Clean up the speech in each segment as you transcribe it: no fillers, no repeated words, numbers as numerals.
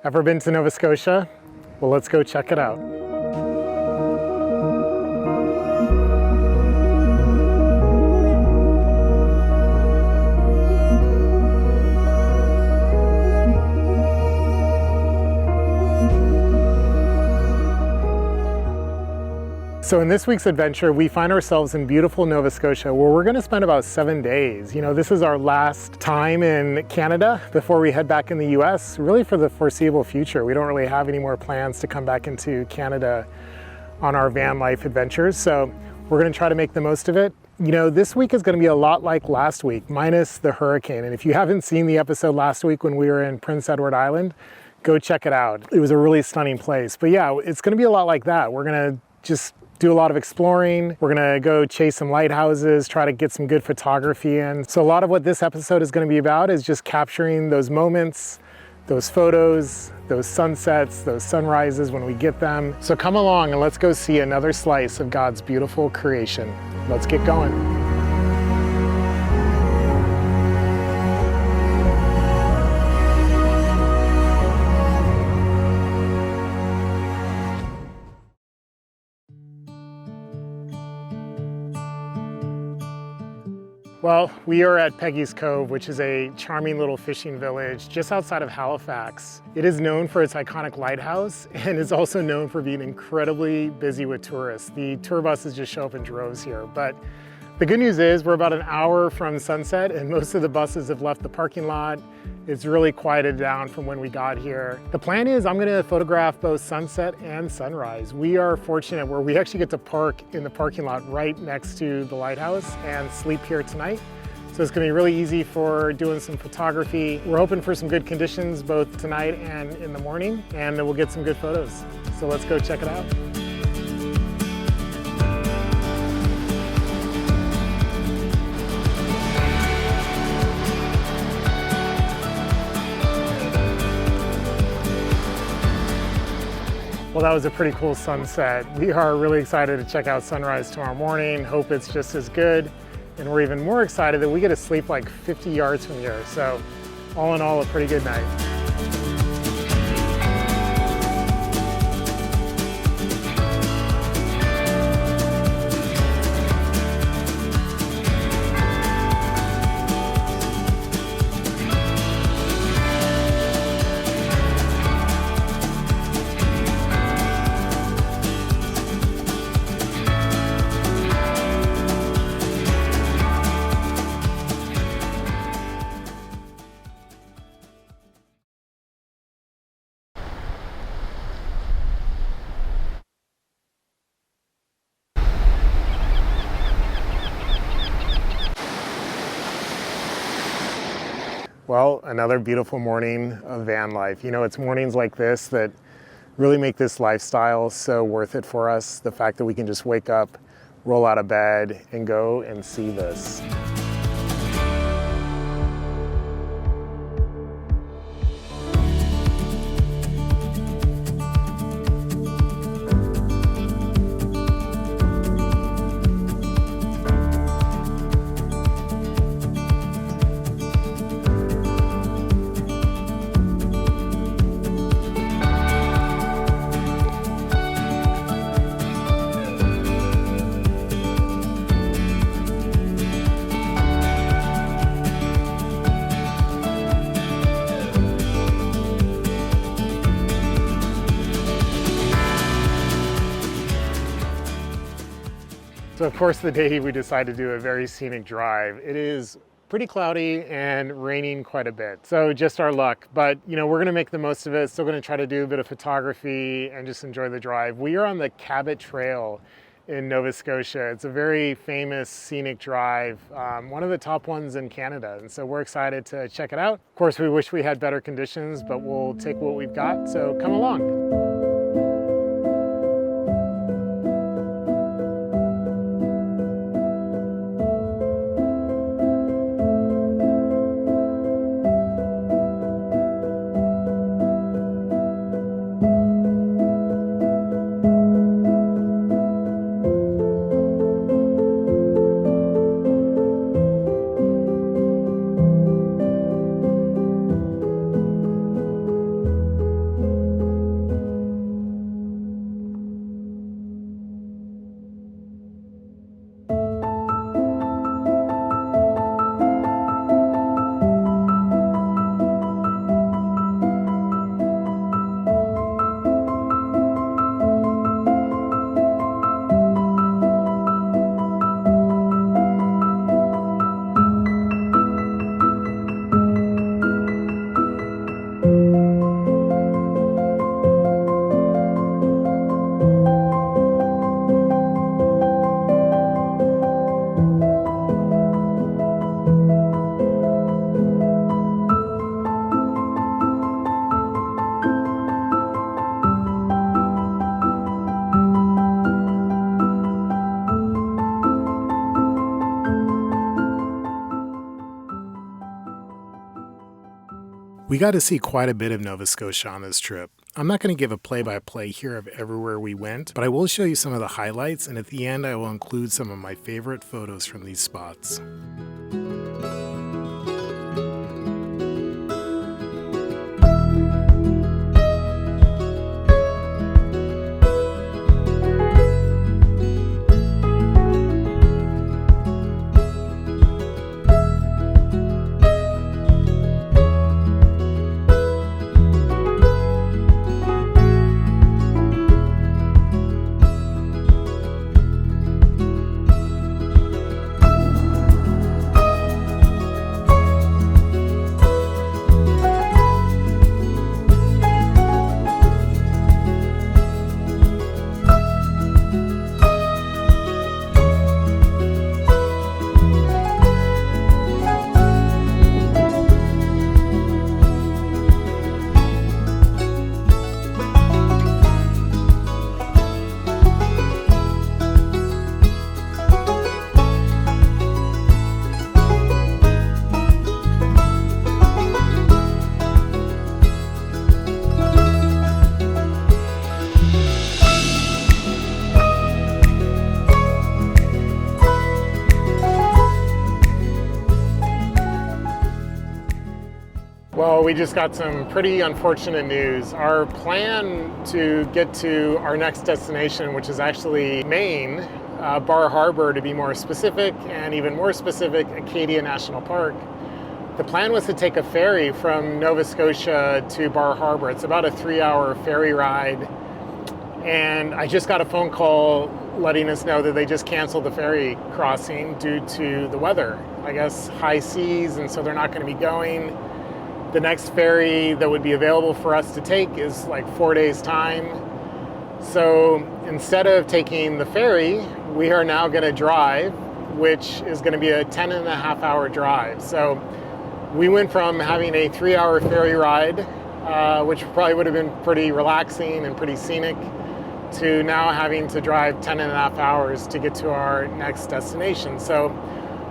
Ever been to Nova Scotia? Well, let's go check it out. So in this week's adventure, we find ourselves in beautiful Nova Scotia, where we're going to spend about 7 days. You know, this is our last time in Canada before we head back in the US, really for the foreseeable future. We don't really have any more plans to come back into Canada on our van life adventures, so we're going to try to make the most of it. You know, this week is going to be a lot like last week, minus the hurricane. And if you haven't seen the episode last week when we were in Prince Edward Island, go check it out. It was a really stunning place. But yeah, it's going to be a lot like that. We're going to just do a lot of exploring. We're gonna go chase some lighthouses, try to get some good photography in. So a lot of what this episode is gonna be about is just capturing those moments, those photos, those sunsets, those sunrises when we get them. So come along and let's go see another slice of God's beautiful creation. Let's get going. Well, we are at Peggy's Cove, which is a charming little fishing village just outside of Halifax. It is known for its iconic lighthouse and is also known for being incredibly busy with tourists. The tour buses just show up in droves here. But the good news is we're about an hour from sunset and most of the buses have left the parking lot. It's really quieted down from when we got here. The plan is I'm gonna photograph both sunset and sunrise. We are fortunate where we actually get to park in the parking lot right next to the lighthouse and sleep here tonight. So it's gonna be really easy for doing some photography. We're hoping for some good conditions both tonight and in the morning, and then we'll get some good photos. So let's go check it out. Well, that was a pretty cool sunset. We are really excited to check out sunrise tomorrow morning. Hope it's just as good. And we're even more excited that we get to sleep like 50 yards from here. So all in all, a pretty good night. Well, another beautiful morning of van life. You know, it's mornings like this that really make this lifestyle so worth it for us. The fact that we can just wake up, roll out of bed, and go and see this. So of course the day we decided to do a very scenic drive, it is pretty cloudy and raining quite a bit. So just our luck, but you know, we're gonna make the most of it. Still gonna try to do a bit of photography and just enjoy the drive. We are on the Cabot Trail in Nova Scotia. It's a very famous scenic drive, one of the top ones in Canada. And so we're excited to check it out. Of course, we wish we had better conditions, but we'll take what we've got. So come along. We got to see quite a bit of Nova Scotia on this trip. I'm not going to give a play-by-play here of everywhere we went, but I will show you some of the highlights, and at the end I will include some of my favorite photos from these spots. Well, we just got some pretty unfortunate news. Our plan to get to our next destination, which is actually Maine, Bar Harbor to be more specific, and even more specific, Acadia National Park. The plan was to take a ferry from Nova Scotia to Bar Harbor. It's about a 3-hour ferry ride. And I just got a phone call letting us know that they just canceled the ferry crossing due to the weather. I guess high seas, and so they're not going to be going. The next ferry that would be available for us to take is like 4 days' time. So instead of taking the ferry, we are now going to drive, which is going to be a 10.5-hour drive. So we went from having a 3-hour ferry ride, which probably would have been pretty relaxing and pretty scenic, to now having to drive 10.5 hours to get to our next destination. So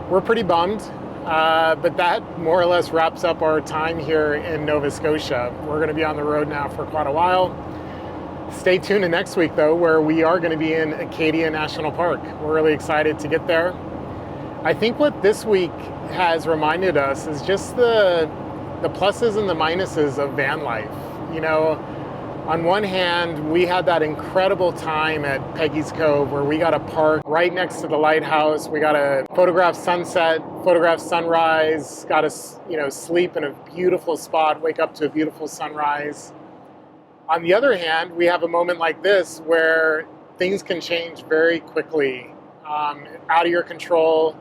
we're pretty bummed. But that more or less wraps up our time here in Nova Scotia. We're going to be on the road now for quite a while. Stay tuned to next week, though, where we are going to be in Acadia National Park. We're really excited to get there. I think what this week has reminded us is just the pluses and the minuses of van life. You know, on one hand, we had that incredible time at Peggy's Cove where we got to park right next to the lighthouse. We got to photograph sunset, photograph sunrise, got to, sleep in a beautiful spot, wake up to a beautiful sunrise. On the other hand, we have a moment like this where things can change very quickly, out of your control.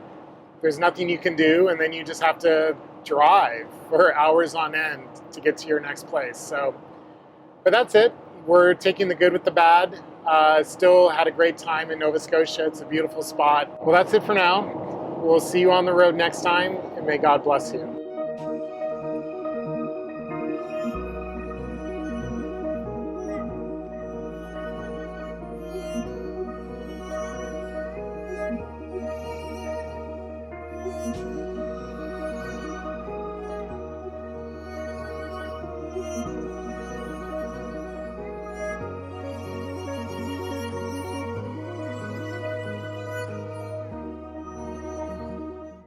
There's nothing you can do, and then you just have to drive for hours on end to get to your next place. But that's it. We're taking the good with the bad. Still had a great time in Nova Scotia. It's a beautiful spot. Well, that's it for now. We'll see you on the road next time, and may God bless you.